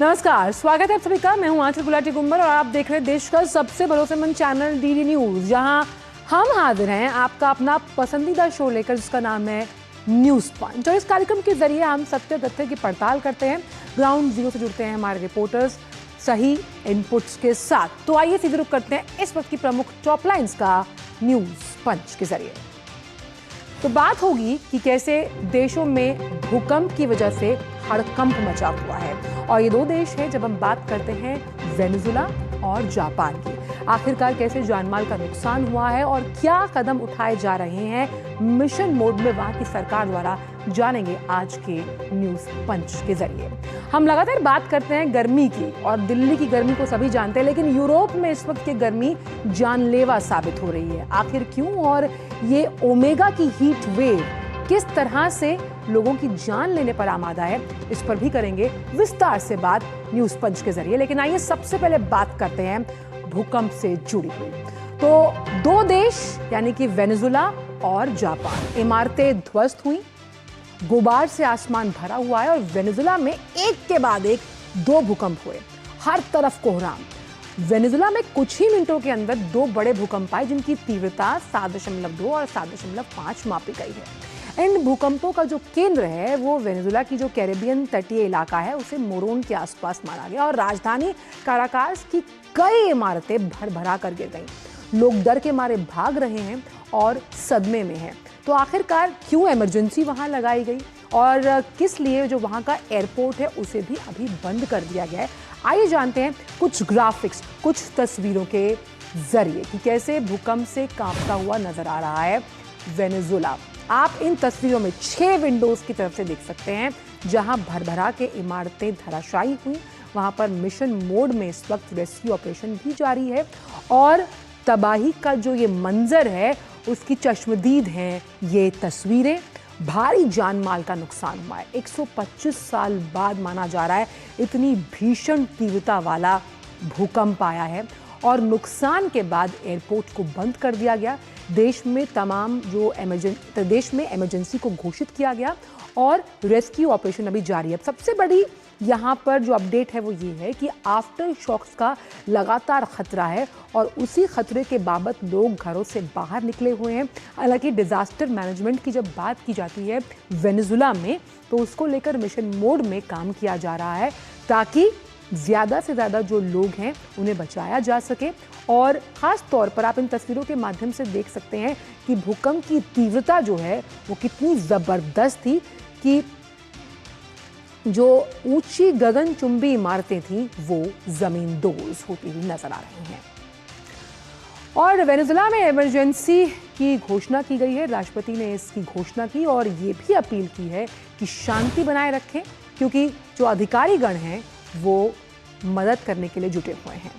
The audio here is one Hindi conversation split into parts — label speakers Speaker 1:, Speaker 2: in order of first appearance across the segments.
Speaker 1: नमस्कार, स्वागत है आप सभी का। मैं हूं आंचल गुलाटी गुम्बर और आप देख रहे हैं देश का सबसे भरोसेमंद चैनल डीडी न्यूज, जहां हम हाजिर हैं आपका अपना पसंदीदा शो लेकर, जिसका नाम है न्यूज पंच। और इस कार्यक्रम के जरिए हम सत्य तथ्य की पड़ताल करते हैं, ग्राउंड जीरो से जुड़ते हैं हमारे रिपोर्टर्स सही इनपुट्स के साथ। तो आइए सीधे रुख करते हैं इस वक्त की प्रमुख टॉप लाइन्स का न्यूज पंच के जरिए। तो बात होगी कि कैसे देशों में भूकंप की वजह से हड़कंप मचा हुआ है, और ये दो देश हैं जब हम बात करते हैं वेनेजुला और जापान की। आखिरकार कैसे जानमाल का नुकसान हुआ है और क्या कदम उठाए जा रहे हैं मिशन मोड में वहां की सरकार द्वारा, जानेंगे आज के न्यूज पंच के जरिए। हम लगातार बात करते हैं गर्मी की, और दिल्ली की गर्मी को सभी जानते हैं, लेकिन यूरोप में इस वक्त की गर्मी जानलेवा साबित हो रही है। आखिर क्यों, और ये ओमेगा की हीट वेव किस तरह से लोगों की जान लेने पर आमादा है, इस पर भी करेंगे विस्तार से बात न्यूज पंच के जरिए। लेकिन आइए सबसे पहले बात करते हैं भूकंप से जुड़ी हुई। तो दो देश यानी कि वेनेजुला और जापान, इमारतें ध्वस्त हुई, गुबार से आसमान भरा हुआ है, और वेनेजुला में एक के बाद एक दो भूकंप हुए, हर तरफ कोहराम। वेनेजुला में कुछ ही मिनटों के अंदर दो बड़े भूकंप आए, जिनकी तीव्रता 7.2 और 7.5 मापी गई है। इन भूकंपों का जो केंद्र है वो वेनेजुला की जो कैरेबियन तटीय इलाका है, उसे मोरोन के आसपास माना गया, और राजधानी काराकास की कई इमारतें भर कर गिर गईं। लोग डर के मारे भाग रहे हैं और सदमे में हैं। तो आखिरकार क्यों इमरजेंसी वहां लगाई गई, और किस लिए जो वहां का एयरपोर्ट है उसे भी अभी बंद कर दिया गया है। आइए जानते हैं कुछ ग्राफिक्स, कुछ तस्वीरों के जरिए कि कैसे भूकंप से कांपता हुआ नजर आ रहा है वेनेजुला। आप इन तस्वीरों में 6 विंडोज की तरफ से देख सकते हैं, जहां भरभरा के इमारतें धराशायी हुई। वहां पर मिशन मोड में इस वक्त रेस्क्यू ऑपरेशन भी जारी है, और तबाही का जो ये मंजर है उसकी चश्मदीद हैं ये तस्वीरें। भारी जान माल का नुकसान हुआ है। 125 साल बाद माना जा रहा है इतनी भीषण तीव्रता वाला भूकंप आया है, और नुकसान के बाद एयरपोर्ट को बंद कर दिया गया। देश में इमरजेंसी को घोषित किया गया, और रेस्क्यू ऑपरेशन अभी जारी है। सबसे बड़ी यहाँ पर जो अपडेट है वो ये है कि आफ्टर शॉक्स का लगातार खतरा है, और उसी खतरे के बाबत लोग घरों से बाहर निकले हुए हैं। हालांकि डिजास्टर मैनेजमेंट की जब बात की जाती है वेनेजुला में, तो उसको लेकर मिशन मोड में काम किया जा रहा है, ताकि ज़्यादा से ज़्यादा जो लोग हैं उन्हें बचाया जा सके। और ख़ास तौर पर आप इन तस्वीरों के माध्यम से देख सकते हैं कि भूकंप की तीव्रता जो है वो कितनी ज़बरदस्त थी, कि जो ऊंची गगनचुंबी इमारतें थीं वो ज़मींदोज़ होती हुई नजर आ रही हैं। और वेनेजुला में इमरजेंसी की घोषणा की गई है। राष्ट्रपति ने इसकी घोषणा की और ये भी अपील की है कि शांति बनाए रखें, क्योंकि जो अधिकारीगण हैं वो मदद करने के लिए जुटे हुए हैं।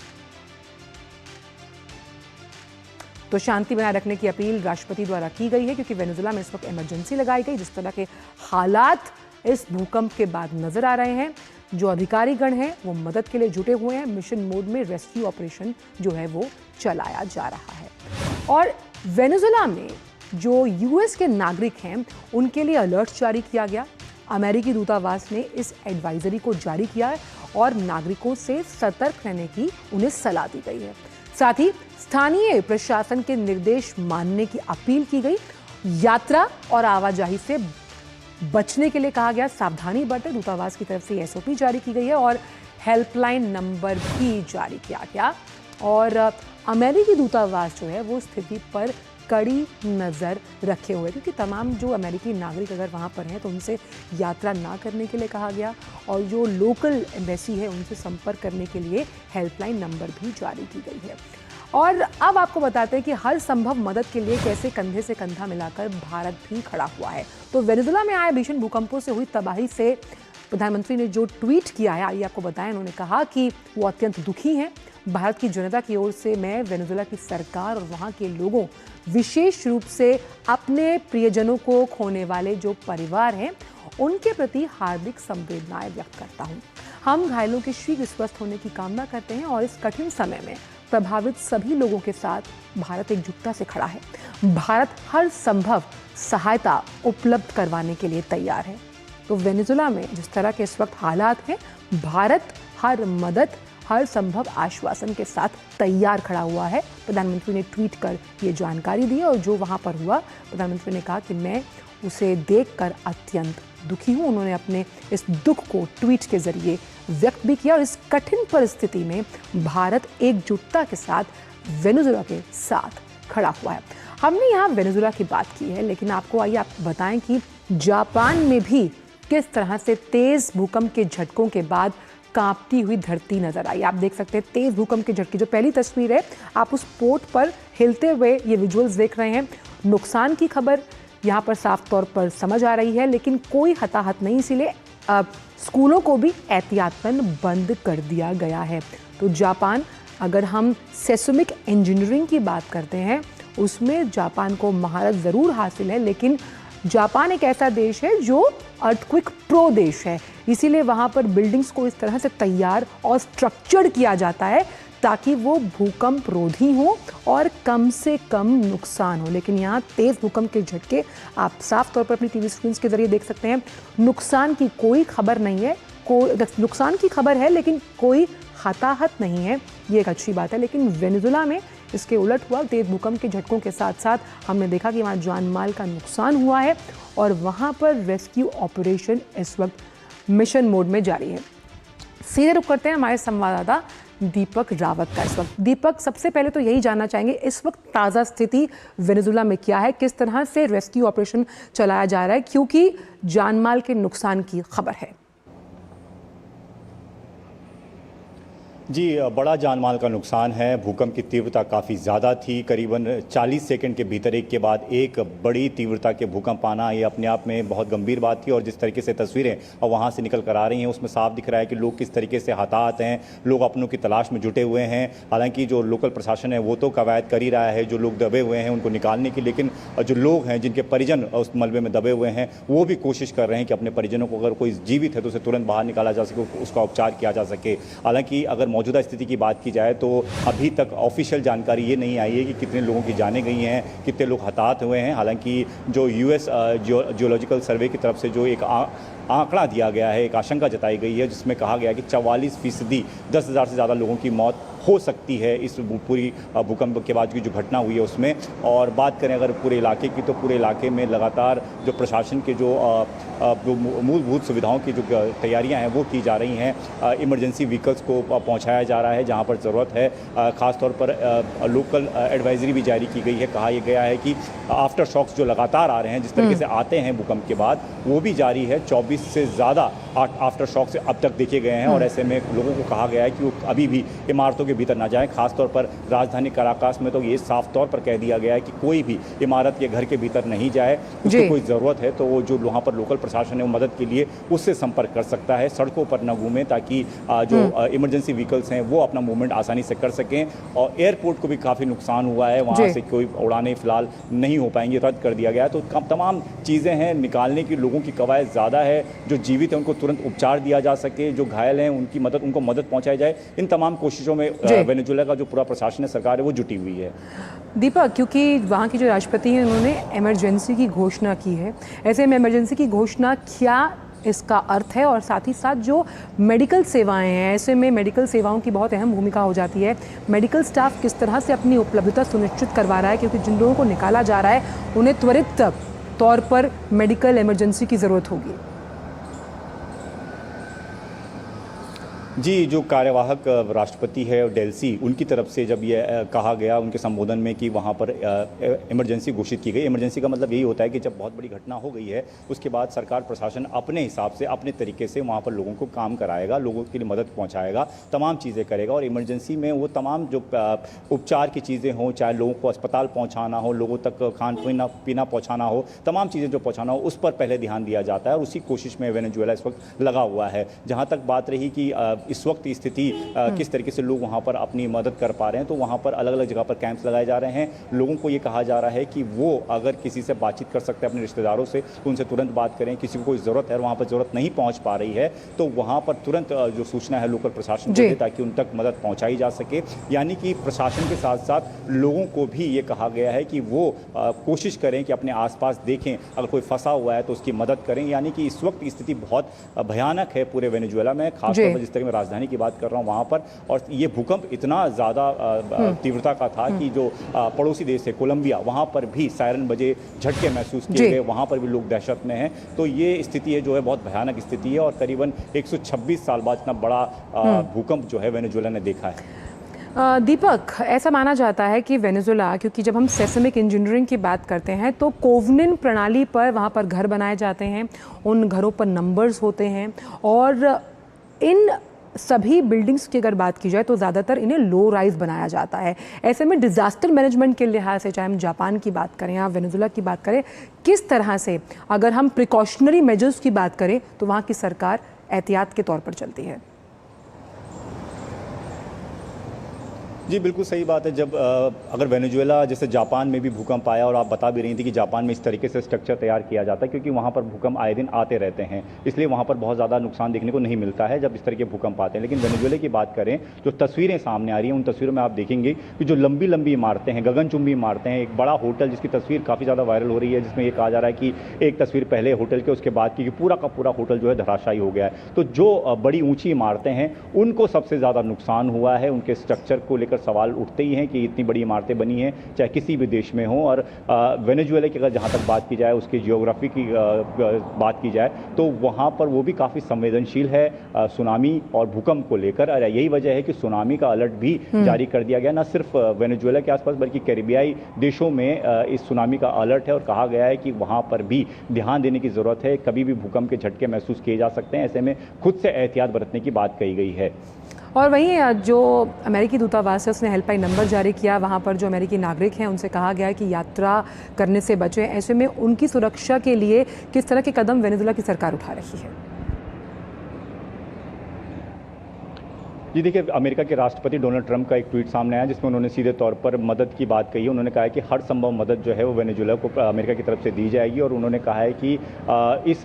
Speaker 1: तो शांति बनाए रखने की अपील राष्ट्रपति द्वारा की गई है, क्योंकि वेनेजुला में इस वक्त इमरजेंसी लगाई गई। जिस तरह के हालात इस भूकंप के बाद नजर आ रहे हैं, जो अधिकारीगण हैं वो मदद के लिए जुटे हुए हैं। मिशन मोड में रेस्क्यू ऑपरेशन जो है वो चलाया जा रहा है। और वेनेजुला में जो यूएस के नागरिक हैं उनके लिए अलर्ट जारी किया गया। अमेरिकी दूतावास ने इस एडवाइजरी को जारी किया है, और नागरिकों से सतर्क रहने की उन्हें सलाह दी गई है। साथ ही स्थानीय प्रशासन के निर्देश मानने की अपील की गई। यात्रा और आवाजाही से बचने के लिए कहा गया, सावधानी बरतें। दूतावास की तरफ से एसओपी जारी की गई है, और हेल्पलाइन नंबर भी जारी किया गया। और अमेरिकी दूतावास जो है वो स्थिति पर कड़ी नज़र रखे हुए, क्योंकि तमाम जो अमेरिकी नागरिक अगर वहाँ पर हैं तो उनसे यात्रा ना करने के लिए कहा गया, और जो लोकल एम्बेसी है उनसे संपर्क करने के लिए हेल्पलाइन नंबर भी जारी की गई है। और अब आपको बताते हैं कि हर संभव मदद के लिए कैसे कंधे से कंधा मिलाकर भारत भी खड़ा हुआ है। तो वेनेजुला में आए भीषण भूकंपों से हुई तबाही से प्रधानमंत्री ने जो ट्वीट किया है, आइए आपको बताएं। उन्होंने कहा कि वो अत्यंत दुखी हैं। भारत की जनता की ओर से मैं वेनेजुला की सरकार और वहाँ के लोगों, विशेष रूप से अपने प्रियजनों को खोने वाले जो परिवार हैं, उनके प्रति हार्दिक संवेदनाएं व्यक्त करता हूँ। हम घायलों के शीघ्र स्वस्थ होने की कामना करते हैं, और इस कठिन समय में प्रभावित सभी लोगों के साथ भारत एकजुटता से खड़ा है। भारत हर संभव सहायता उपलब्ध करवाने के लिए तैयार है। तो वेनेजुला में जिस तरह के इस वक्त हालात हैं, भारत हर मदद, हर संभव आश्वासन के साथ तैयार खड़ा हुआ है। प्रधानमंत्री ने ट्वीट कर ये जानकारी दी और जो वहाँ पर हुआ, प्रधानमंत्री ने कहा कि मैं उसे देखकर अत्यंत दुखी हूँ। उन्होंने अपने इस दुख को ट्वीट के जरिए व्यक्त भी किया और इस कठिन परिस्थिति में भारत एकजुटता के साथ वेनेजुएला के साथ खड़ा हुआ है। हमने यहाँ वेनेजुएला की बात की है, लेकिन आपको आइए आप बताएं कि जापान में भी किस तरह से तेज भूकंप के झटकों के बाद कांपती हुई धरती नजर आई। आप देख सकते हैं तेज भूकंप के झटके, जो पहली तस्वीर है आप उस पोर्ट पर हिलते हुए ये विजुअल्स देख रहे हैं। नुकसान की खबर यहाँ पर साफ तौर पर समझ आ रही है, लेकिन कोई हताहत नहीं, इसीलिए स्कूलों को भी एहतियातन बंद कर दिया गया है। तो जापान, अगर हम सेस्मिक इंजीनियरिंग की बात करते हैं, उसमें जापान को महारत ज़रूर हासिल है, लेकिन जापान एक ऐसा देश है जो अर्थक्वेक प्रो देश है, इसीलिए वहाँ पर बिल्डिंग्स को इस तरह से तैयार और स्ट्रक्चर्ड किया जाता है ताकि वो भूकंप रोधी हो और कम से कम नुकसान हो। लेकिन यहाँ तेज़ भूकंप के झटके आप साफ तौर पर अपनी टीवी स्क्रीन के जरिए देख सकते हैं। नुकसान की कोई खबर नहीं है, नुकसान की खबर है लेकिन कोई हताहत नहीं है, ये एक अच्छी बात है। लेकिन वेनेजुएला में इसके उलट हुआ। तेज भूकंप के झटकों के साथ साथ हमने देखा कि वहाँ जान माल का नुकसान हुआ है और वहाँ पर रेस्क्यू ऑपरेशन इस वक्त मिशन मोड में जारी है। सीधे रुक करते हैं हमारे संवाददाता दीपक रावत का इस वक्त। दीपक, सबसे पहले तो यही जानना चाहेंगे इस वक्त ताज़ा स्थिति वेनेजुएला में क्या है, किस तरह से रेस्क्यू ऑपरेशन चलाया जा रहा है, क्योंकि जान माल के नुकसान की खबर है।
Speaker 2: जी, बड़ा जानमाल का नुकसान है। भूकंप की तीव्रता काफ़ी ज़्यादा थी, करीबन 40 सेकंड के भीतर एक के बाद एक बड़ी तीव्रता के भूकंप आना, ये अपने आप में बहुत गंभीर बात थी। और जिस तरीके से तस्वीरें अब वहाँ से निकल कर आ रही हैं, उसमें साफ दिख रहा है कि लोग किस तरीके से हताहत हैं, लोग अपनों की तलाश में जुटे हुए हैं। हालांकि जो लोकल प्रशासन है वो तो कवायद कर ही रहा है, जो लोग दबे हुए हैं उनको निकालने की, लेकिन जो लोग हैं जिनके परिजन उस मलबे में दबे हुए हैं वो भी कोशिश कर रहे हैं कि अपने परिजनों को, अगर कोई जीवित है तो उसे तुरंत बाहर निकाला जा सके, उसका उपचार किया जा सके। हालांकि अगर मौजूदा स्थिति की बात की जाए तो अभी तक ऑफिशियल जानकारी ये नहीं आई है कि कितने लोगों की जानें गई हैं, कितने लोग हताहत हुए हैं। हालांकि जो यूएस जियोलॉजिकल सर्वे की तरफ से जो एक आंकड़ा दिया गया है, एक आशंका जताई गई है जिसमें कहा गया है कि 44% 10,000 से ज़्यादा लोगों की मौत हो सकती है इस पूरी भूकंप के बाद की जो घटना हुई है उसमें। और बात करें अगर पूरे इलाके की, तो पूरे इलाके में लगातार जो प्रशासन के जो मूलभूत सुविधाओं की जो तैयारियां हैं वो की जा रही हैं। इमरजेंसी व्हीकल्स को पहुंचाया जा रहा है जहां पर ज़रूरत है। ख़ासतौर पर लोकल एडवाइजरी भी जारी की गई है। कहा यह गया है कि आफ्टर शॉक्स जो लगातार आ रहे हैं, जिस तरीके से आते हैं भूकंप के बाद, वो भी जारी है। 24 से ज़्यादा आफ्टर शॉक से अब तक देखे गए हैं और ऐसे में लोगों को कहा गया है कि वो अभी भी इमारतों के भीतर ना जाएं। खासतौर पर राजधानी काराकास में तो ये साफ तौर पर कह दिया गया है कि कोई भी इमारत या घर के भीतर नहीं जाए। उसको कोई ज़रूरत है तो वो जो वहाँ पर लोकल प्रशासन है वो मदद के लिए उससे संपर्क कर सकता है। सड़कों पर न घूमें ताकि जो इमरजेंसी व्हीकल्स हैं वो अपना मूवमेंट आसानी से कर सकें। और एयरपोर्ट को भी काफ़ी नुकसान हुआ है, वहाँ से कोई उड़ानें फिलहाल नहीं हो पाएंगी, रद्द कर दिया गया है। तो तमाम चीज़ें हैं निकालने की, लोगों की कवायद ज़्यादा है। जो जीवित हैं उनको तुरंत उपचार दिया जा सके, जो घायल हैं उनको मदद पहुंचाई जाए। इन तमाम कोशिशों में वेनेजुएला का जो पूरा प्रशासन है, सरकार है, वो जुटी हुई है।
Speaker 1: दीपक, क्योंकि वहाँ की जो राष्ट्रपति हैं उन्होंने इमरजेंसी की घोषणा की है, ऐसे में इमरजेंसी की घोषणा क्या इसका अर्थ है, और साथ ही साथ जो मेडिकल सेवाएं हैं, ऐसे में मेडिकल सेवाओं की बहुत अहम भूमिका हो जाती है। मेडिकल स्टाफ किस तरह से अपनी उपलब्धता सुनिश्चित करवा रहा है, क्योंकि जिन लोगों को निकाला जा रहा है उन्हें त्वरित तौर पर मेडिकल इमरजेंसी की ज़रूरत होगी।
Speaker 2: जी, जो कार्यवाहक राष्ट्रपति है डेल्सी, उनकी तरफ से जब ये कहा गया उनके संबोधन में कि वहाँ पर इमरजेंसी घोषित की गई। इमरजेंसी का मतलब यही होता है कि जब बहुत बड़ी घटना हो गई है उसके बाद सरकार प्रशासन अपने हिसाब से, अपने तरीके से वहाँ पर लोगों को काम कराएगा, लोगों के लिए मदद पहुँचाएगा, तमाम चीज़ें करेगा। और इमरजेंसी में वो तमाम जो उपचार की चीज़ें हों, चाहे लोगों को अस्पताल पहुँचाना हो, लोगों तक खान पीना पहुँचाना हो, तमाम चीज़ें जो पहुँचाना हो उस पर पहले ध्यान दिया जाता है। और उसी कोशिश में वेनेजुएला इस वक्त लगा हुआ है। जहाँ तक बात रही कि इस वक्त स्थिति किस तरीके से लोग वहां पर अपनी मदद कर पा रहे हैं, तो वहां पर अलग अलग जगह पर कैंप्स लगाए जा रहे हैं। लोगों को ये कहा जा रहा है कि वो अगर किसी से बातचीत कर सकते हैं अपने रिश्तेदारों से, तो उनसे तुरंत बात करें। किसी को कोई ज़रूरत है और वहां पर ज़रूरत नहीं पहुंच पा रही है तो वहां पर तुरंत जो सूचना है लोकल प्रशासन को दे ताकि उन तक मदद पहुँचाई जा सके। यानी कि प्रशासन के साथ साथ लोगों को भी ये कहा गया है कि वो कोशिश करें कि अपने आसपास देखें, अगर कोई फंसा हुआ है तो उसकी मदद करें। यानी कि इस वक्त स्थिति बहुत भयानक है पूरे वेनेजुएला में। खासतौर पर जिस तरह में राजधानी की बात कर रहा हूँ वहाँ पर, और ये भूकंप इतना ज़्यादा तीव्रता का था कि जो पड़ोसी देश है कोलंबिया, वहाँ पर भी सायरन बजे, झटके महसूस किए गए, वहाँ पर भी लोग दहशत में हैं। तो ये स्थिति है जो है बहुत भयानक स्थिति है, और करीबन 126 साल बाद इतना बड़ा भूकंप जो है वेनेजुएला ने देखा है।
Speaker 1: दीपक, ऐसा माना जाता है कि वेनेजुएला, क्योंकि जब हम सेस्मिक इंजीनियरिंग की बात करते हैं तो कोवनिन प्रणाली पर वहाँ पर घर बनाए जाते हैं, उन घरों पर नंबर्स होते हैं, और इन सभी बिल्डिंग्स की अगर बात की जाए तो ज़्यादातर इन्हें लो राइज बनाया जाता है। ऐसे में डिज़ास्टर मैनेजमेंट के लिहाज से, चाहे हम जापान की बात करें या वेनेजुएला की बात करें, किस तरह से अगर हम प्रिकॉशनरी मेजर्स की बात करें तो वहाँ की सरकार एहतियात के तौर पर चलती है?
Speaker 2: जी बिल्कुल सही बात है। जब अगर वेनेजुएला जैसे जापान में भी भूकंप आया, और आप बता भी रही थी कि जापान में इस तरीके से स्ट्रक्चर तैयार किया जाता है क्योंकि वहाँ पर भूकंप आए दिन आते रहते हैं, इसलिए वहाँ पर बहुत ज़्यादा नुकसान देखने को नहीं मिलता है जब इस तरह के भूकंप आते हैं। लेकिन वेनेजुएला की बात करें, जो तस्वीरें सामने आ रही हैं उन तस्वीरों में आप देखेंगे कि जो लंबी लंबी इमारतें हैं, गगनचुंबी इमारतें हैं, एक बड़ा होटल जिसकी तस्वीर काफ़ी ज़्यादा वायरल हो रही है, जिसमें ये कहा जा रहा है कि एक तस्वीर पहले होटल के, उसके बाद की पूरा का पूरा होटल जो है धराशायी हो गया है। तो जो बड़ी ऊँची इमारतें हैं उनको सबसे ज़्यादा नुकसान हुआ है, उनके स्ट्रक्चर को लेकर सवाल उठते ही हैं कि इतनी बड़ी इमारतें बनी हैं चाहे किसी भी देश में हो। और वेनेजुएला की अगर जहाँ तक बात की जाए, उसकी जियोग्राफी की बात की जाए तो वहाँ पर वो भी काफ़ी संवेदनशील है सुनामी और भूकंप को लेकर, और यही वजह है कि सुनामी का अलर्ट भी जारी कर दिया गया, न सिर्फ वेनेजुएला के आसपास बल्कि कैरिबियाई देशों में इस सुनामी का अलर्ट है, और कहा गया है कि वहाँ पर भी ध्यान देने की ज़रूरत है, कभी भी भूकंप के झटके महसूस किए जा सकते हैं, ऐसे में खुद से एहतियात बरतने की बात कही गई है।
Speaker 1: और वहीं जो अमेरिकी दूतावास है उसने हेल्पलाइन नंबर जारी किया, वहाँ पर जो अमेरिकी नागरिक हैं उनसे कहा गया है कि यात्रा करने से बचें। ऐसे में उनकी सुरक्षा के लिए किस तरह के कदम वेनेजुएला की सरकार उठा रही है?
Speaker 2: जी देखिए, अमेरिका के राष्ट्रपति डोनाल्ड ट्रंप का एक ट्वीट सामने आया जिसमें उन्होंने सीधे तौर पर मदद की बात कही है। उन्होंने कहा है कि हर संभव मदद जो है वो वेनेजुएला को अमेरिका की तरफ से दी जाएगी, और उन्होंने कहा है कि इस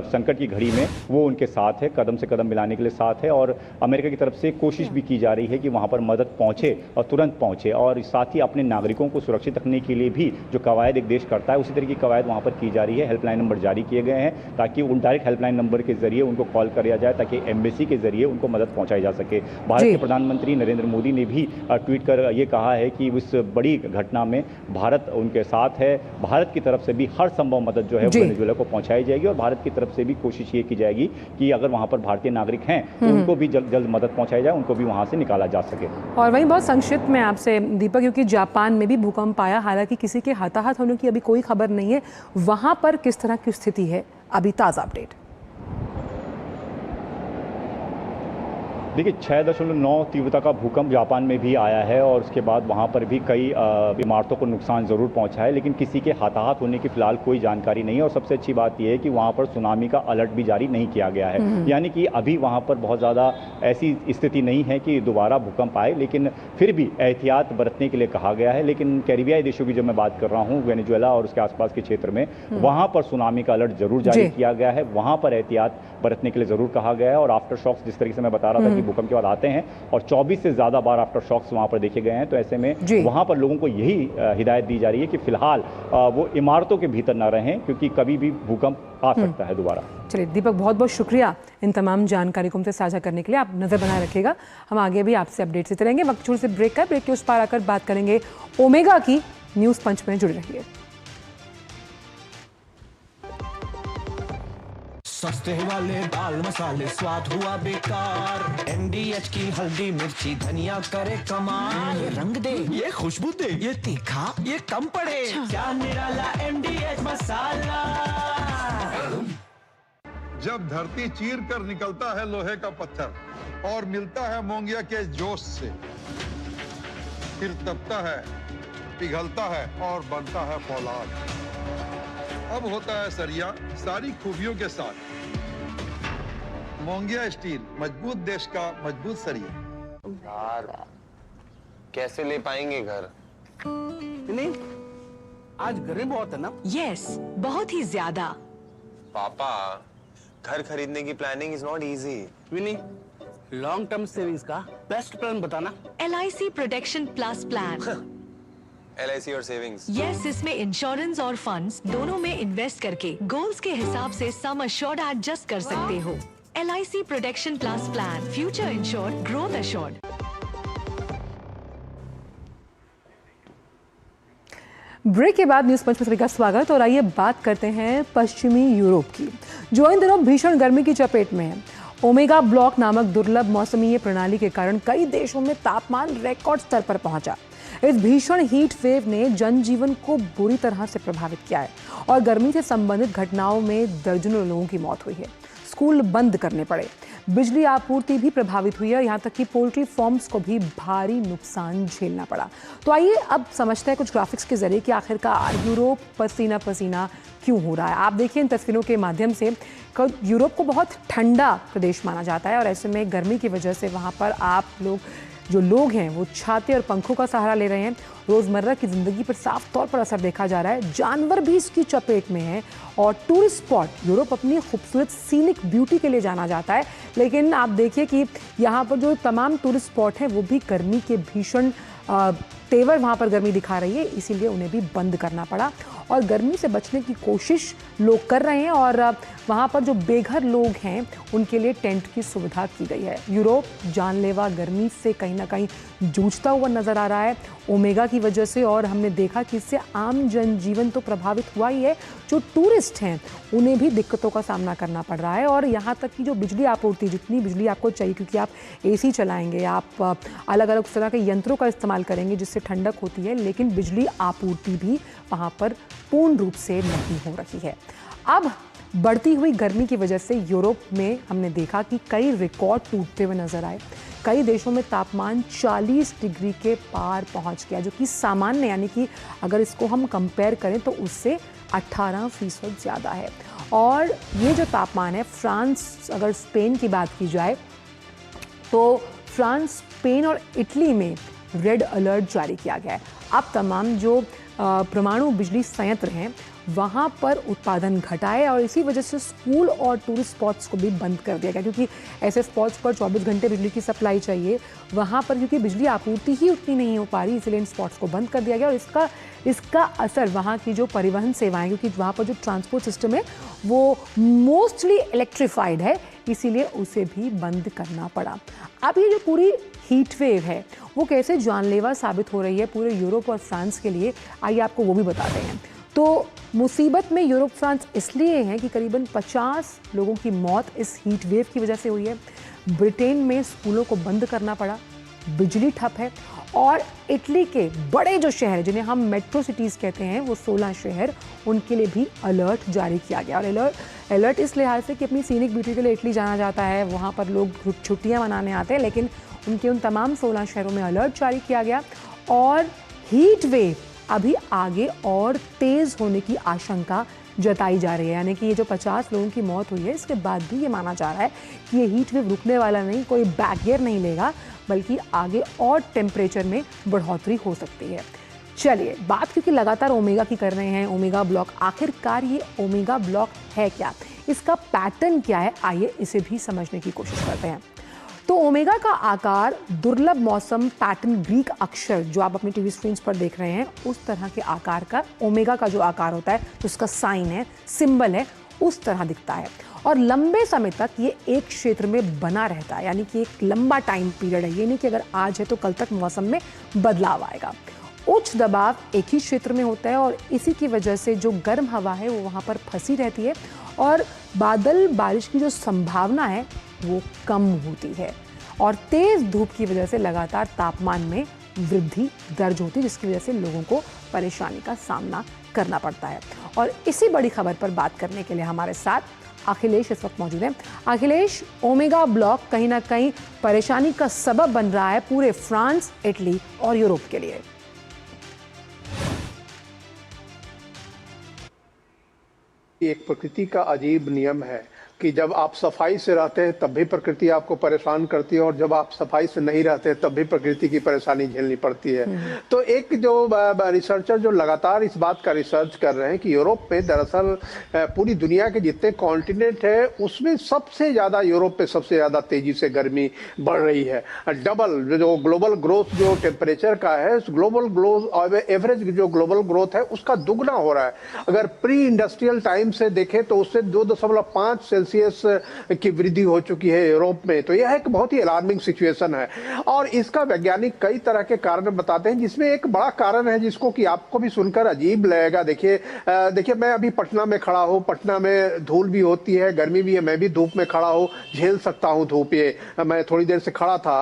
Speaker 2: संकट की घड़ी में वो उनके साथ है, कदम से कदम मिलाने के लिए साथ है, और अमेरिका की तरफ से कोशिश भी की जा रही है कि वहाँ पर मदद पहुँचे और तुरंत पहुँचे, और साथ ही अपने नागरिकों को सुरक्षित रखने के लिए भी जो कवायद एक देश करता है उसी तरह की कवायद वहाँ पर की जा रही है। हेल्पलाइन नंबर जारी किए गए हैं ताकि उन डायरेक्ट हेल्पलाइन नंबर के जरिए उनको कॉल किया जाए, ताकि एम्बेसी के जरिए उनको मदद पहुँचाई जा सके। भारत के प्रधानमंत्री नरेंद्र मोदी ने भी ट्वीट कर ये कहा है कि इस बड़ी घटना में भारत उनके साथ है, भारत की तरफ से भी हर संभव मदद जो है वेनेजुएला को पहुंचाई जाएगी, और भारत की तरफ से भी कोशिश ये की जाएगी कि अगर वहां पर भारतीय नागरिक हैं तो उनको भी जल्द मदद पहुंचाई जाए, उनको भी वहां से निकाला जा सके।
Speaker 1: और वहीं बहुत संक्षिप्त में आपसे दीपक, क्योंकि जापान में भी भूकंप आया, हालांकि किसी के हताहत होने की अभी कोई खबर नहीं है, वहां पर किस तरह की स्थिति है? अभी ताज़ा अपडेट।
Speaker 2: देखिए 6.9 तीव्रता का भूकंप जापान में भी आया है, और उसके बाद वहाँ पर भी कई इमारतों को नुकसान ज़रूर पहुँचा है, लेकिन किसी के हताहत होने की फिलहाल कोई जानकारी नहीं है। और सबसे अच्छी बात यह है कि वहाँ पर सुनामी का अलर्ट भी जारी नहीं किया गया है, यानी कि अभी वहाँ पर बहुत ज़्यादा ऐसी स्थिति नहीं है कि दोबारा भूकंप आए, लेकिन फिर भी एहतियात बरतने के लिए कहा गया है। लेकिन कैरिबियाई देशों की जब मैं बात कर रहा हूँ, वेनेजुएला और उसके आसपास के क्षेत्र में, वहाँ पर सुनामी का अलर्ट जरूर जारी किया गया है, वहाँ पर एहतियात बरतने के लिए ज़रूर कहा गया है। और आफ्टर शॉक्स जिस तरीके से मैं बता रहा था कि भूकंप के बाद आते हैं, और 24 से ज़्यादा बार आफ्टर शॉक्स वहाँ पर देखे गए हैं, तो ऐसे में वहाँ पर लोगों को यही हिदायत दी जा रही है कि फिलहाल वो इमारतों के भीतर ना रहें, क्योंकि कभी भी भूकंप आ सकता है दोबारा।
Speaker 1: चलिए दीपक, बहुत बहुत शुक्रिया इन तमाम जानकारी को हमसे साझा करने के लिए। आप नज़र बनाए रखिएगा, हम आगे भी आपसे अपडेट देते रहेंगे। वक्त छोटे से ब्रेक का, ब्रेक के उस पार आकर बात करेंगे ओमेगा की। न्यूज़ पंच में जुड़े रहिए।
Speaker 3: सस्ते वाले दाल मसाले स्वाद हुआ बेकार, MDH की हल्दी मिर्ची धनिया करे कमाल, ये रंग दे, ये खुशबू दे, ये तीखा, ये कम पड़े, क्या निराला MDH मसाला।
Speaker 4: जब धरती चीर कर निकलता है लोहे का पत्थर और मिलता है मोंगिया के जोश से, फिर तपता है, पिघलता है और बनता है फौलाद। अब होता है सरिया सारी खूबियों के साथ। मोंगिया स्टील, मजबूत देश का मजबूत सरिया।
Speaker 5: यार कैसे ले पाएंगे घर?
Speaker 6: नहीं, आज गर्मी बहुत है ना?
Speaker 7: यस, बहुत ही ज्यादा।
Speaker 5: पापा, घर खरीदने की प्लानिंग इज नॉट इजी।
Speaker 6: विनी, लॉन्ग टर्म सेविंग्स का बेस्ट प्लान बताना।
Speaker 7: LIC protection plus plan.
Speaker 5: LIC और सेविंग्स।
Speaker 7: यस, इसमें इंश्योरेंस और फंड्स दोनों में इन्वेस्ट करके गोल्स के हिसाब से सम अश्योर्ड एडजस्ट कर सकते हो। LIC Protection Plus Plan. Future insured, growth assured.
Speaker 1: Break के बाद न्यूज पंच में सभी का स्वागत। और आइए बात करते हैं पश्चिमी यूरोप की, जो इन दिनों भीषण गर्मी की चपेट में है। ओमेगा ब्लॉक नामक दुर्लभ मौसमीय प्रणाली के कारण कई देशों में तापमान रिकॉर्ड स्तर पर पहुंचा। इस भीषण हीट वेव ने जनजीवन को बुरी तरह से प्रभावित किया है और गर्मी से संबंधित घटनाओं में दर्जनों लोगों की मौत हुई है। स्कूल बंद करने पड़े, बिजली आपूर्ति भी प्रभावित हुई है और यहाँ तक कि पोल्ट्री फार्म्स को भी भारी नुकसान झेलना पड़ा। तो आइए अब समझते हैं कुछ ग्राफिक्स के जरिए कि आखिरकार यूरोप पसीना पसीना क्यों हो रहा है। आप देखिए इन तस्वीरों के माध्यम से यूरोप को बहुत ठंडा प्रदेश माना जाता है और ऐसे में गर्मी की वजह से वहाँ पर जो लोग हैं वो छाते और पंखों का सहारा ले रहे हैं। रोज़मर्रा की ज़िंदगी पर साफ तौर पर असर देखा जा रहा है। जानवर भी इसकी चपेट में हैं और टूरिस्ट स्पॉट यूरोप अपनी खूबसूरत सीनिक ब्यूटी के लिए जाना जाता है, लेकिन आप देखिए कि यहाँ पर जो तमाम टूरिस्ट स्पॉट हैं वो भी गर्मी के भीषण तेवर वहाँ पर गर्मी दिखा रही है, इसीलिए उन्हें भी बंद करना पड़ा और गर्मी से बचने की कोशिश लोग कर रहे हैं और वहाँ पर जो बेघर लोग हैं उनके लिए टेंट की सुविधा की गई है। यूरोप जानलेवा गर्मी से कहीं ना कहीं जूझता हुआ नजर आ रहा है ओमेगा की वजह से, और हमने देखा कि इससे आम जनजीवन तो प्रभावित हुआ ही है, जो टूरिस्ट हैं उन्हें भी दिक्कतों का सामना करना पड़ रहा है। और यहाँ तक कि जो बिजली आपूर्ति, जितनी बिजली आपको चाहिए, क्योंकि आप AC चलाएंगे, आप अलग अलग तरह के यंत्रों का इस्तेमाल करेंगे जिससे ठंडक होती है, लेकिन बिजली आपूर्ति भी वहाँ पर पूर्ण रूप से नहीं हो रही है। अब बढ़ती हुई गर्मी की वजह से यूरोप में हमने देखा कि कई रिकॉर्ड टूटते हुए नजर आए। कई देशों में तापमान 40 डिग्री के पार पहुंच गया, जो कि सामान्य, यानी कि अगर इसको हम कंपेयर करें तो उससे 18% ज़्यादा है। और ये जो तापमान है, फ्रांस, अगर स्पेन की बात की जाए तो फ्रांस, स्पेन और इटली में रेड अलर्ट जारी किया गया है। अब तमाम जो परमाणु बिजली संयंत्र हैं वहाँ पर उत्पादन घटा है और इसी वजह से स्कूल और टूरिस्ट स्पॉट्स को भी बंद कर दिया गया, क्योंकि ऐसे स्पॉट्स पर 24 घंटे बिजली की सप्लाई चाहिए। वहाँ पर क्योंकि बिजली आपूर्ति ही उतनी नहीं हो पा रही, इसलिए इन स्पॉट्स को बंद कर दिया गया। और इसका असर वहाँ की जो परिवहन सेवाएं, क्योंकि वहाँ पर जो ट्रांसपोर्ट सिस्टम है वो मोस्टली इलेक्ट्रीफाइड है, इसीलिए उसे भी बंद करना पड़ा। अब ये जो पूरी हीट वेव है वो कैसे जानलेवा साबित हो रही है पूरे यूरोप और फ्रांस के लिए, आइए आपको वो भी बताते हैं। तो मुसीबत में यूरोप फ्रांस इसलिए है कि करीबन 50 लोगों की मौत इस हीट वेव की वजह से हुई है। ब्रिटेन में स्कूलों को बंद करना पड़ा, बिजली ठप है, और इटली के बड़े जो शहर जिन्हें हम मेट्रो सिटीज़ कहते हैं, वो 16 शहर, उनके लिए भी अलर्ट जारी किया गया। और अलर्ट इस लिहाज से कि अपनी सीनिक ब्यूटी के लिए इटली जाना जाता है, वहाँ पर लोग छुट्टियाँ मनाने आते हैं, लेकिन उनके उन तमाम 16 शहरों में अलर्ट जारी किया गया। और हीट वेव अभी आगे और तेज़ होने की आशंका जताई जा रही है, यानी कि ये जो 50 लोगों की मौत हुई है, इसके बाद भी ये माना जा रहा है कि ये हीट वेव रुकने वाला नहीं, कोई बैकगियर नहीं लेगा, बल्कि आगे और टेम्परेचर में बढ़ोतरी हो सकती है। चलिए, बात क्योंकि लगातार ओमेगा की कर रहे हैं, ओमेगा ब्लॉक, आखिरकार ये ओमेगा ब्लॉक है क्या, इसका पैटर्न क्या है, आइए इसे भी समझने की कोशिश करते हैं। तो ओमेगा का आकार दुर्लभ मौसम पैटर्न ग्रीक अक्षर जो आप अपनी टीवी स्क्रीन पर देख रहे हैं, उस तरह के आकार का ओमेगा का जो आकार होता है, जो उसका साइन है, सिंबल है, उस तरह दिखता है और लंबे समय तक ये एक क्षेत्र में बना रहता है, यानी कि एक लंबा टाइम पीरियड है। ये नहीं कि अगर आज है तो कल तक मौसम में बदलाव आएगा। उच्च दबाव एक ही क्षेत्र में होता है और इसी की वजह से जो गर्म हवा है वो वहाँ पर फंसी रहती है और बादल बारिश की जो संभावना है वो कम होती है और तेज धूप की वजह से लगातार तापमान में वृद्धि दर्ज होती है, जिसकी वजह से लोगों को परेशानी का सामना करना पड़ता है। और इसी बड़ी खबर पर बात करने के लिए हमारे साथ अखिलेश इस वक्त मौजूद हैं। अखिलेश, ओमेगा ब्लॉक कहीं ना कहीं परेशानी का सबब बन रहा है पूरे फ्रांस, इटली और यूरोप के लिए।
Speaker 8: एक प्रकृति का अजीब नियम है कि जब आप सफाई से रहते हैं तब भी प्रकृति आपको परेशान करती है और जब आप सफाई से नहीं रहते तब भी प्रकृति की परेशानी झेलनी पड़ती है। तो एक जो रिसर्चर जो लगातार इस बात का रिसर्च कर रहे हैं कि यूरोप में दरअसल पूरी दुनिया के जितने कॉन्टिनेंट है उसमें सबसे ज़्यादा यूरोप पे सबसे ज़्यादा तेजी से गर्मी बढ़ रही है। डबल जो ग्लोबल ग्रोथ जो टेम्परेचर का है, ग्लोबल ग्रोथ एवरेज जो ग्लोबल ग्रोथ है उसका दुगना हो रहा है। अगर प्री इंडस्ट्रियल टाइम से देखें तो उससे 2.5 सेल्सियस की वृद्धि हो चुकी है यूरोप में। तो यह एक बहुत ही अलार्मिंग सिचुएशन है और इसका वैज्ञानिक कई तरह के कारण बताते हैं, जिसमें एक बड़ा कारण है जिसको कि आपको भी सुनकर अजीब लगेगा। देखिए मैं अभी पटना में खड़ा हूँ, पटना में धूल भी होती है, गर्मी भी है, मैं भी धूप में खड़ा हूँ, झेल सकता हूँ धूप। ये मैं थोड़ी देर से खड़ा था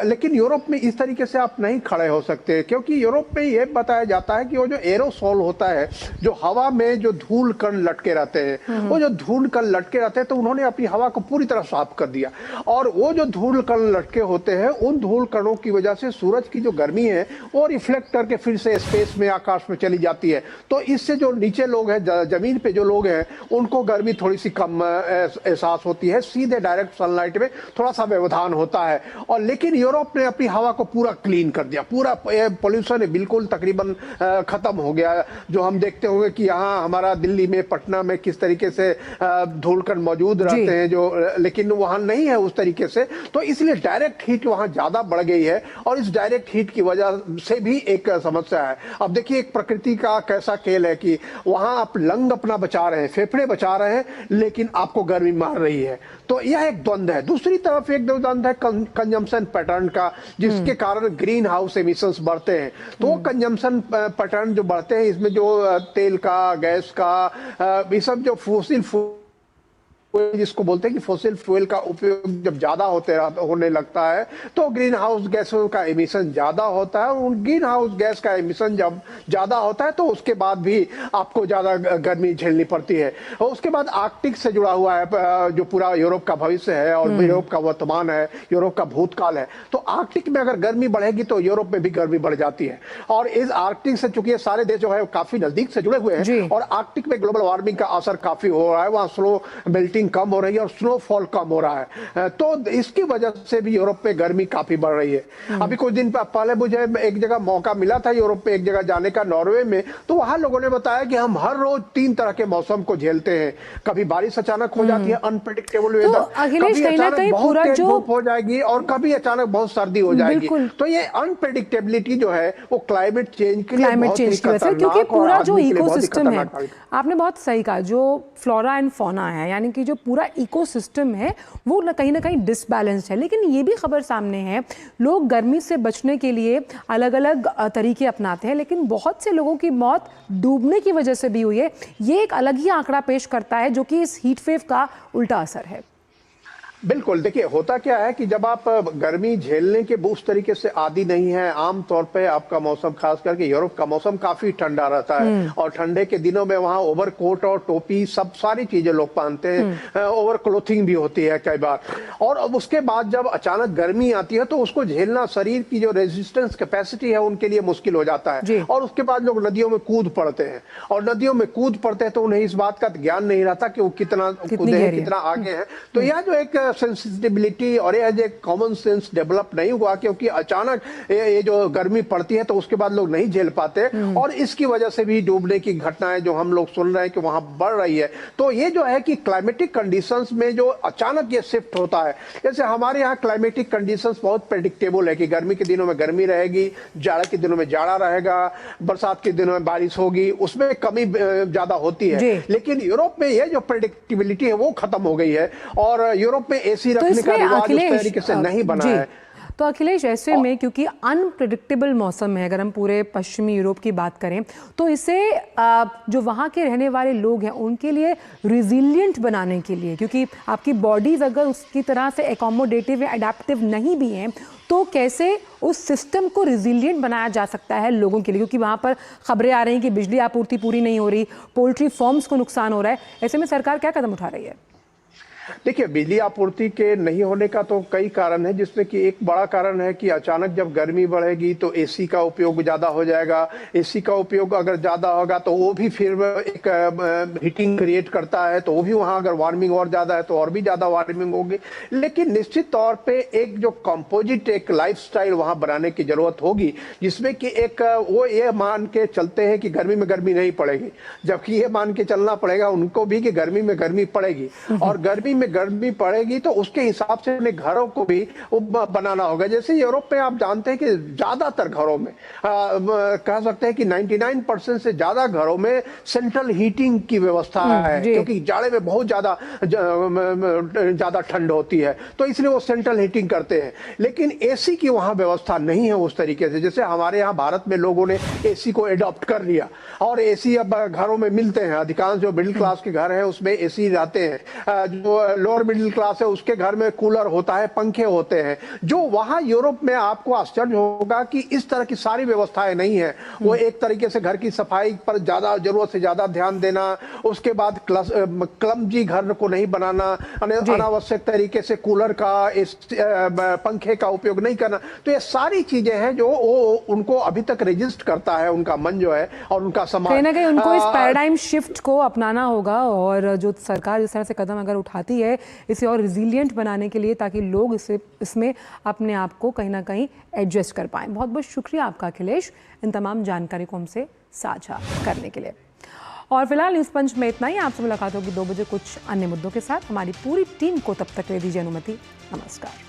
Speaker 8: लेकिन यूरोप में इस तरीके से आप नहीं खड़े हो सकते, क्योंकि यूरोप में ये बताया जाता है कि वो जो एरोसोल होता है, जो हवा में जो धूल कण लटके रहते हैं, वो जो धूल कण लटके रहते हैं तो उन्होंने अपनी हवा को पूरी तरह साफ कर दिया और वो जो धूल कण लटके होते हैं उन धूल कणों की वजह से सूरज की जो गर्मी है वो रिफ्लेक्ट करके फिर से स्पेस में, आकाश में चली जाती है। तो इससे जो नीचे लोग हैं, जमीन पे जो लोग हैं, उनको गर्मी थोड़ी सी कम एहसास होती है, सीधे डायरेक्ट सनलाइट में थोड़ा सा व्यवधान होता है। और लेकिन यूरोप ने अपनी हवा को पूरा क्लीन कर दिया, पूरा पोल्यूशन बिल्कुल तकरीबन खत्म हो गया। जो हम देखते होंगे कि यहाँ हमारा दिल्ली में, पटना में किस तरीके से धूलकण मौजूद रहते हैं, जो लेकिन वहाँ नहीं है उस तरीके से। तो इसलिए डायरेक्ट हीट वहाँ ज्यादा बढ़ गई है और इस डायरेक्ट हीट की वजह से भी एक समस्या है। अब देखिए एक प्रकृति का कैसा खेल है कि वहाँ आप लंग अपना बचा रहे हैं, फेफड़े बचा रहे हैं, लेकिन आपको गर्मी मार रही है। तो यह एक द्वंद्व है। दूसरी तरफ एक द्वंद्व है कंजम्पशन पैटर्न का, जिसके कारण ग्रीन हाउस एमिशंस बढ़ते हैं। तो वो कंजम्पशन पैटर्न जो बढ़ते हैं, इसमें जो तेल का, गैस का, ये सब जो फॉसिल जिसको बोलते हैं कि फॉसिल फ्यूल का उपयोग जब ज्यादा होने लगता है तो ग्रीन हाउस गैसों का एमिशन ज्यादा होता है। और ग्रीन हाउस गैस का एमिशन जब ज्यादा होता है तो उसके बाद भी आपको ज्यादा गर्मी झेलनी पड़ती है। और उसके बाद आर्कटिक से जुड़ा हुआ है जो पूरा यूरोप का भविष्य है और यूरोप का वर्तमान है, यूरोप का भूतकाल है। तो आर्कटिक में अगर गर्मी बढ़ेगी तो यूरोप में भी गर्मी बढ़ जाती है। और इस आर्कटिक से चूंकि सारे देश जो है काफी नजदीक से जुड़े हुए हैं और आर्कटिक में ग्लोबल वार्मिंग का असर काफी हो रहा है, वहाँ स्लो मेल्टिंग कम हो रही है और स्नोफॉल कम हो रहा है। तो इसकी वजह से भी यूरोप में गर्मी काफी बढ़ रही है। अभी कुछ दिन पहले मुझे एक जगह मौका मिला था यूरोप में एक जगह जाने का, नॉर्वे में। तो वहां लोगों ने बताया कि हम हर रोज 3 तरह के मौसम को झेलते हैं। कभी बारिश अचानक हो जाती है, अनप्रेडिक्टेबल वेदर, कभी अचानक बहुत तेज धूप हो जाएगी और कभी अचानक बहुत सर्दी हो जाएगी। तो ये अनप्रेडिक्टेबिलिटी जो है वो क्लाइमेट चेंज के लिए बहुत ही खतरनाक,
Speaker 1: क्योंकि पूरा जो
Speaker 8: इकोसिस्टम
Speaker 1: इकोसिस्टम है, आपने बहुत सही कहा, जो फ्लोरा एंड फौना है, यानी कि जो पूरा इकोसिस्टम है वो कहीं ना कहीं डिसबैलेंस्ड है। लेकिन ये भी खबर सामने है, लोग गर्मी से बचने के लिए अलग अलग तरीके अपनाते हैं, लेकिन बहुत से लोगों की मौत डूबने की वजह से भी हुई है। ये एक अलग ही आंकड़ा पेश करता है जो कि इस हीट वेव का उल्टा असर है।
Speaker 8: बिल्कुल, देखिए होता क्या है कि जब आप गर्मी झेलने के उस तरीके से आदी नहीं है, आमतौर पे आपका मौसम, खास करके यूरोप का मौसम काफी ठंडा रहता है और ठंडे के दिनों में वहाँ ओवर कोट और टोपी सब सारी चीजें लोग पहनते हैं, ओवर क्लोथिंग भी होती है कई बार। और अब उसके बाद जब अचानक गर्मी आती है तो उसको झेलना, शरीर की जो रेजिस्टेंस कैपेसिटी है उनके लिए मुश्किल हो जाता है। और उसके बाद लोग नदियों में कूद पड़ते हैं और नदियों में कूद पड़ते हैं तो उन्हें इस बात का ज्ञान नहीं रहता कि वो कितना कूदे हैं, कितना आगे हैं। तो यह जो एक सेंसिटिविटी और ये जो कॉमन सेंस डेवलप नहीं हुआ, क्योंकि अचानक ये जो गर्मी पड़ती है तो उसके बाद लोग नहीं झेल पाते और इसकी वजह से भी डूबने की घटनाएं जो हम लोग सुन रहे हैं कि वहां बढ़ रही है। तो ये जो है कि क्लाइमेटिक कंडीशंस में जो अचानक ये शिफ्ट होता है, जैसे हमारे यहाँ क्लाइमेटिक कंडीशंस बहुत प्रेडिक्टेबल है कि गर्मी के दिनों में गर्मी रहेगी, जाड़ा के दिनों में जाड़ा रहेगा, बरसात के दिनों में बारिश होगी, उसमें कमी ज्यादा होती है। लेकिन यूरोप में ये जो प्रेडिक्टेबिलिटी है वो खत्म हो गई है और यूरोप में एसी रखने का रिवाज उस तरीके से नहीं बना है।
Speaker 1: तो अखिलेश, ऐसे में क्योंकि अनप्रेडिक्टेबल मौसम है, अगर हम पूरे पश्चिमी यूरोप की बात करें तो इसे जो वहाँ के रहने वाले लोग हैं उनके लिए रिजिलियंट बनाने के लिए, क्योंकि आपकी बॉडीज अगर उसकी तरह से एकोमोडेटिव या अडेप्टिव नहीं भी हैं तो कैसे उस सिस्टम को रिजिलियंट बनाया जा सकता है लोगों के लिए, क्योंकि वहाँ पर खबरें आ रही हैं कि बिजली आपूर्ति पूरी नहीं हो रही, पोल्ट्री फार्म्स को नुकसान हो रहा है। ऐसे में सरकार क्या कदम उठा रही है?
Speaker 8: देखिए, बिजली आपूर्ति के नहीं होने का तो कई कारण है, जिसमें कि एक बड़ा कारण है कि अचानक जब गर्मी बढ़ेगी तो एसी का उपयोग ज़्यादा हो जाएगा। एसी का उपयोग अगर ज़्यादा होगा तो वो भी फिर एक हीटिंग क्रिएट करता है, तो वो भी वहाँ अगर वार्मिंग और ज़्यादा है तो और भी ज़्यादा वार्मिंग होगी। लेकिन निश्चित तौर पे एक जो कंपोजिट एक लाइफस्टाइल वहाँ बनाने की ज़रूरत होगी, जिसमें कि एक वो ये मान के चलते हैं कि गर्मी में गर्मी नहीं पड़ेगी, जबकि ये मान के चलना पड़ेगा उनको भी कि गर्मी में गर्मी पड़ेगी, और गर्मी में गर्मी पड़ेगी तो उसके हिसाब से अपने घरों को भी बनाना होगा। जैसे यूरोप में आप जानते हैं कि ज्यादातर घरों में कह सकते हैं कि 99% से ज्यादा घरों में सेंट्रल हीटिंग की व्यवस्था है, क्योंकि जाड़े में बहुत ज्यादा ठंड होती है, तो इसलिए वो सेंट्रल हीटिंग करते हैं। लेकिन एसी की वहां व्यवस्था नहीं है उस तरीके से। जैसे हमारे यहाँ भारत में लोगों ने एसी को एडॉप्ट कर लिया और एसी अब घरों में मिलते हैं। अधिकांश जो मिडिल क्लास के घर हैं उसमें एसी रहते हैं, जो लोअर मिडिल क्लास है उसके घर में कूलर होता है, पंखे होते हैं। जो वहां यूरोप में आपको आश्चर्य होगा कि इस तरह की सारी व्यवस्थाएं नहीं है। वो एक तरीके से घर की सफाई पर ज्यादा जरूरत से ज्यादा ध्यान देना, उसके बाद क्लमजी घर को नहीं बनाना, अनावश्यक तरीके से कूलर का पंखे का उपयोग नहीं करना। तो ये सारी चीजें हैं जो उनको अभी तक रेजिस्ट करता है, उनका मन जो है और उनका समाज।
Speaker 1: कहीं ना कहीं उनको इस पैराडाइम शिफ्ट को अपनाना होगा, और जो सरकार इस तरह से कदम अगर उठाती है इसे और रिजिलियंट बनाने के लिए, ताकि लोग इसमें अपने आप को कहीं ना कहीं एडजस्ट कर पाएं। बहुत बहुत शुक्रिया आपका अखिलेश, इन तमाम जानकारी को हमसे साझा करने के लिए। और फिलहाल न्यूज़ पंच में इतना ही। आपसे मुलाकात होगी 2 बजे कुछ अन्य मुद्दों के साथ। हमारी पूरी टीम को तब तक ले दीजिए अनुमति। नमस्कार।